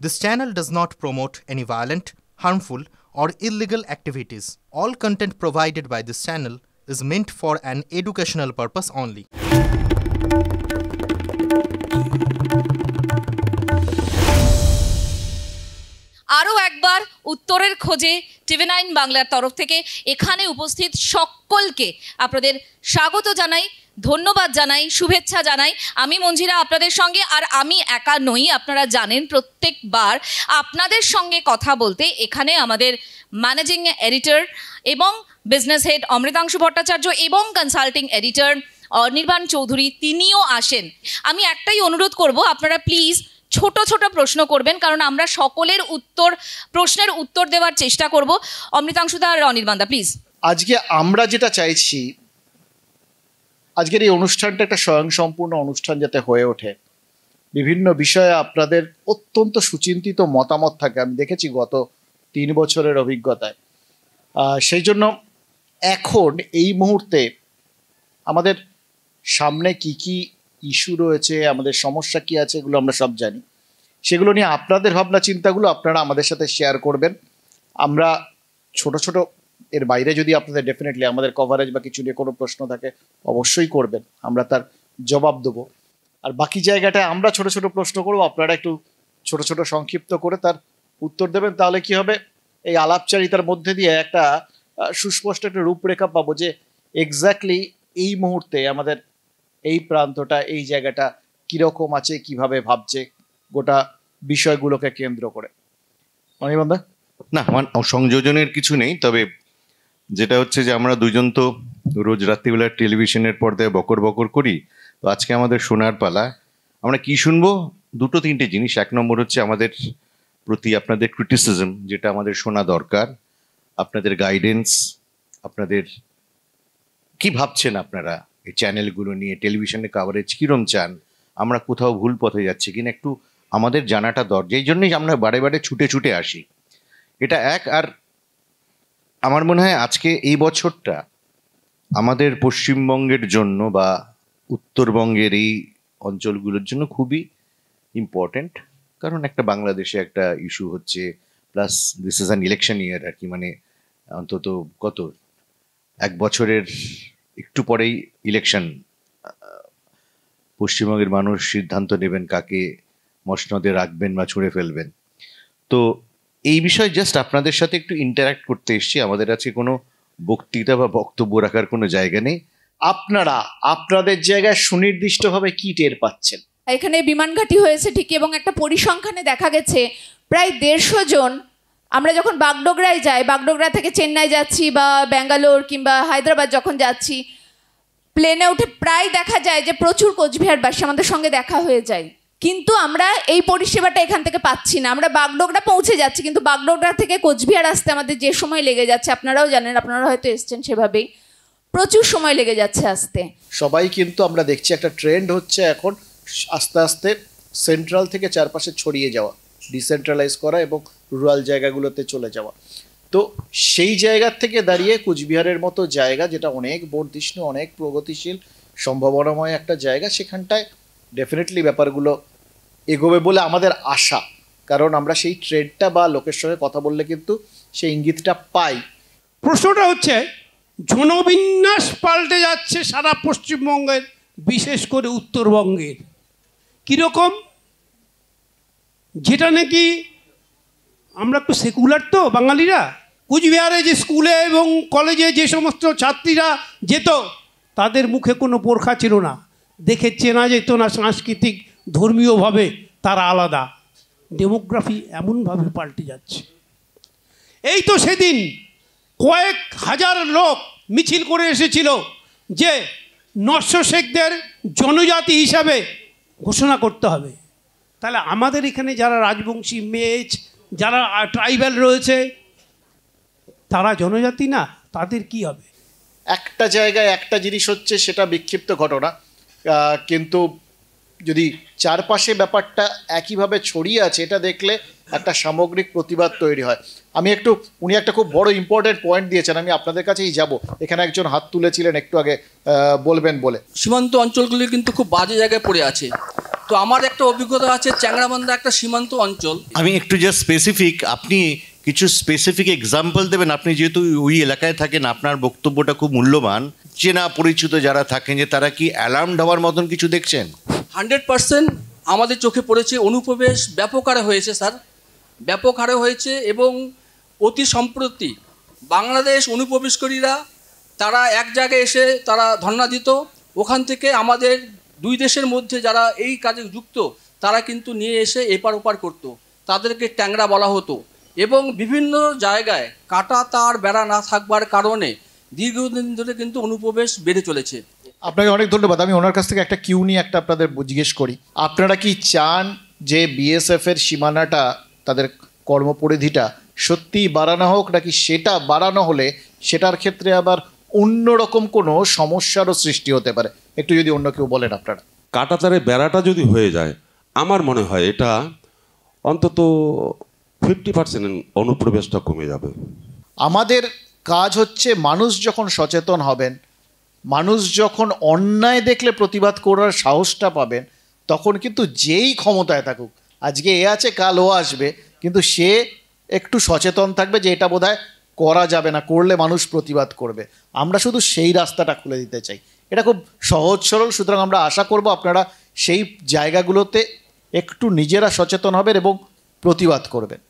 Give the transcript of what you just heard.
This channel does not promote any violent, harmful, or illegal activities. All content provided by this channel is meant for an educational purpose only. আরও একবার উত্তরের খোঁজে TV9 বাংলার তরফ থেকে এখানে উপস্থিত সকলকে আপনাদের স্বাগত জানাই, ধন্যবাদ জানাই, শুভেচ্ছা জানাই। আমি মঞ্জিরা আপনাদের সঙ্গে, আর আমি একা নই। আপনারা জানেন প্রত্যেকবার আপনাদের সঙ্গে কথা বলতে এখানে আমাদের ম্যানেজিং এডিটর এবং বিজনেস হেড অমৃতাংশু ভট্টাচার্য এবং কনসাল্টিং এডিটর অনির্বাণ চৌধুরী তিনিও আসেন। আমি একটাই অনুরোধ করব, আপনারা প্লিজ ছোট ছোট প্রশ্ন করবেন, কারণ আমরা সকলের প্রশ্নের উত্তর দেওয়ার চেষ্টা করব। অমৃতাংশুদা আর অনির্বাণদা প্লিজ। আজকে আমরা যেটা চাইছি, আজকের এই অনুষ্ঠানটা একটা স্বয়ংসম্পূর্ণ অনুষ্ঠান যাতে হয়ে ওঠে, বিভিন্ন বিষয়ে আপনাদের অত্যন্ত সুচিন্তিত মতামত থাকে, আমি দেখেছি গত 3 বছরের অভিজ্ঞতায়। সেই জন্য এখন এই মুহূর্তে আমাদের সামনে কি কি ইস্যু রয়েছে, আমাদের সমস্যা কি আছে, এগুলো আমরা সব জানি। সেগুলো নিয়ে আপনাদের ভাবনা চিন্তাগুলো আপনারা আমাদের সাথে শেয়ার করবেন। আমরা ছোট ছোট, এর বাইরে যদি আপনাদের ডেফিনেটলি আমাদের কভারেজ বা কিছু নিয়ে কোনো প্রশ্ন থাকে অবশ্যই করবেন, আমরা তার জবাব দেবো। আর বাকি জায়গাটায় আমরা ছোট ছোট প্রশ্ন করবো, আপনারা একটু ছোট ছোট সংক্ষিপ্ত করে তার উত্তর দেবেন। তাহলে কি হবে, এই আলাপচারিতার মধ্যে দিয়ে একটা সুস্পষ্ট একটা রূপরেখা পাবো যে এক্স্যাক্টলি এই মুহূর্তে আমাদের এই প্রান্তটা, এই জায়গাটা কিরকম আছে, কিভাবে ভাবছে গোটা বিষয়গুলোকে কেন্দ্র করে। অনির্বাণদা? না, সংযোজনের কিছু নেই, তবে যেটা হচ্ছে যে আমরা দুজন তো রোজ রাত্রিবেলা টেলিভিশনের পর্দায় বকর বকর করি, তো আজকে আমাদের শোনার পালা। আমরা কি শুনবো? 2-3টে জিনিস। 1 নম্বর হচ্ছে আমাদের প্রতি আপনাদের ক্রিটিসিজম, যেটা আমাদের শোনা দরকার, আপনাদের গাইডেন্স, আপনাদের কি ভাবছেন আপনারা এই চ্যানেলগুলো নিয়ে, টেলিভিশনে কাভারেজ কীরম চান, আমরা কোথাও ভুল পথে যাচ্ছি কিনা একটু আমাদের জানাটা দরকার। এই জন্যই আমরা বারে বারে ছুটে ছুটে আসি, এটা এক। আর আমার মনে হয় আজকে এই বছরটা আমাদের পশ্চিমবঙ্গের জন্য বা উত্তরবঙ্গের এই অঞ্চলগুলোর জন্য খুবই ইম্পর্টেন্ট, কারণ একটা বাংলাদেশে একটা ইস্যু হচ্ছে, plus this is an election year আর কি, মানে অন্তত কত 1 বছরের একটু পরেই ইলেকশন। পশ্চিমবঙ্গের মানুষ সিদ্ধান্ত নেবেন কাকে মসনদে রাখবেন বা ছুঁড়ে ফেলবেন। তো এই বিষয়ে জাস্ট আপনাদের সাথে একটু ইন্টারাক্ট করতে এসেছি। আমাদের আছে কোনো বক্তৃতা বা বক্তব্য রাখার কোনো জায়গা নেই। আপনারা আপনাদের জায়গায় সুনির্দিষ্টভাবে কি টের পাচ্ছেন? এখানে বিমান ঘাঁটি হয়েছে ঠিকই, এবং একটা পরিসংখ্যানে দেখা গেছে প্রায় 150 জন। আমরা যখন বাগডোগরায় যাই, বাগডোগরা থেকে চেন্নাই যাচ্ছি বা ব্যাঙ্গালোর কিংবা হায়দ্রাবাদ যখন যাচ্ছি, প্লেনে উঠে প্রায় দেখা যায় যে প্রচুর কোচবিহারবাসী আমাদের সঙ্গে দেখা হয়ে যায়, কিন্তু আমরা এই পরিষেবাটা এখান থেকে পাচ্ছি না। আমরা বাগডোগরা পৌঁছে যাচ্ছি, কিন্তু বাগডোগরা থেকে কোচবিহার আসতে আমাদের যে সময় লেগে যাচ্ছে, আপনারাও জানেন, আপনারা হয়তো এসছেন, সেভাবেই প্রচুর সময় লেগে যাচ্ছে আসতে। সবাই কিন্তু আমরা দেখছি একটা ট্রেন্ড হচ্ছে এখন আস্তে আস্তে সেন্ট্রাল থেকে চারপাশে ছড়িয়ে যাওয়া, ডিসেন্ট্রালাইজ করা এবং রুরাল জায়গাগুলোতে চলে যাওয়া। তো সেই জায়গার থেকে দাঁড়িয়ে কুচবিহারের মতো জায়গা, যেটা অনেক বর্ধিষ্ণু, অনেক প্রগতিশীল, সম্ভাবনাময় একটা জায়গা, সেখানটায় ডেফিনেটলি ব্যাপারগুলো এগোবে বলে আমাদের আশা। কারণ আমরা সেই ট্রেডটা বা লোকের সঙ্গে কথা বললে কিন্তু সেই ইঙ্গিতটা পাই। প্রশ্নটা হচ্ছে, জনবিন্যাস পাল্টে যাচ্ছে সারা পশ্চিমবঙ্গের, বিশেষ করে উত্তরবঙ্গের। কীরকম? যেটা নাকি আমরা একটু সেকুলার তো বাঙালিরা, কুচবিহারে যে স্কুলে এবং কলেজে যে সমস্ত ছাত্রীরা যেত, তাদের মুখে কোনো বোরখা ছিল না, দেখে চেনা যেত না, সাংস্কৃতিক ধর্মীয়ভাবে তারা আলাদা। ডেমোগ্রাফি এমনভাবে পাল্টে যাচ্ছে। এই তো সেদিন কয়েক হাজার লোক মিছিল করে এসেছিল যে নস্য শেখদের জনজাতি হিসাবে ঘোষণা করতে হবে। তাহলে আমাদের এখানে যারা রাজবংশী, মেচ, যারা ট্রাইবাল রয়েছে, তারা জনজাতি না, তাদের কি হবে? একটা জায়গায় একটা জিনিস হচ্ছে, সেটা বিক্ষিপ্ত ঘটনা, কিন্তু যদি চারপাশে ব্যাপারটা একইভাবে ছড়িয়ে আছে, এটা দেখলে একটা সামগ্রিক প্রতিবাদ তৈরি হয়। উনি একটা খুব বড় ইম্পর্টেন্ট পয়েন্ট দিয়েছেন, আমি আপনাদের কাছেই যাব। এখানে একজন হাত তুলেছিলেন একটু আগে, বলবেন বলে। সীমান্ত অঞ্চলগুলি কিন্তু খুব বাজে জায়গায় পড়ে আছে। তো আমার একটা অভিজ্ঞতা আছে, চ্যাংড়াবান্ধা একটা সীমান্ত অঞ্চল। আমি একটু জাস্ট স্পেসিফিক, আপনি কিছু স্পেসিফিক এক্সাম্পল দেবেন? আপনি যেহেতু ওই এলাকায় থাকেন, আপনার বক্তব্যটা খুব মূল্যবান। চেনা পরিচিত যারা থাকেন, যে তারা কি অ্যালার্ম হওয়ার মতন কিছু দেখছেন? 100% আমাদের চোখে পড়েছে। অনুপ্রবেশ ব্যাপক হারে হয়েছে স্যার, ব্যাপক হারে হয়েছে। এবং অতি সম্প্রতি বাংলাদেশ অনুপ্রবেশকারীরা তারা এক জায়গায় এসে তারা ধর্ণা দিত, ওখান থেকে আমাদের দুই দেশের মধ্যে যারা এই কাজে যুক্ত তারা কিন্তু নিয়ে এসে এপার ওপার করতো, তাদেরকে ট্যাংরা বলা হতো। এবং বিভিন্ন জায়গায় কাঁটা তার বেড়া না থাকবার কারণে দীর্ঘদিন ধরে কিন্তু অনুপ্রবেশ বেড়ে চলেছে। আপনাকে অনেক ধন্যবাদ। আমি ওনার কাছ থেকে একটা কিউ নিয়ে একটা আপনাদের জিজ্ঞেস করি, আপনারা কি চান যে বিএসএফের সীমানাটা, তাদের কর্মপরিধিটা সত্যিই বাড়ানো হোক, নাকি সেটা বাড়ানো হলে সেটার ক্ষেত্রে আবার অন্যরকম কোনো সমস্যারও সৃষ্টি হতে পারে? একটু যদি অন্য কেউ বলেন আপনারা। কাঁটাতারের বেড়াটা যদি হয়ে যায়, আমার মনে হয় এটা অন্তত 50% অনুপ্রবেশটা কমে যাবে। আমাদের কাজ হচ্ছে, মানুষ যখন সচেতন হবেন, মানুষ যখন অন্যায় দেখলে প্রতিবাদ করার সাহসটা পাবেন, তখন কিন্তু যেই ক্ষমতায় থাকুক, আজকে এ আছে কাল ও আসবে, কিন্তু সে একটু সচেতন থাকবে যে এটা বোধহয় করা যাবে না, করলে মানুষ প্রতিবাদ করবে। আমরা শুধু সেই রাস্তাটা খুলে দিতে চাই। এটা খুব সহজ সরল, সুতরাং আমরা আশা করব আপনারা সেই জায়গাগুলোতে একটু নিজেরা সচেতন হবেন এবং প্রতিবাদ করবেন।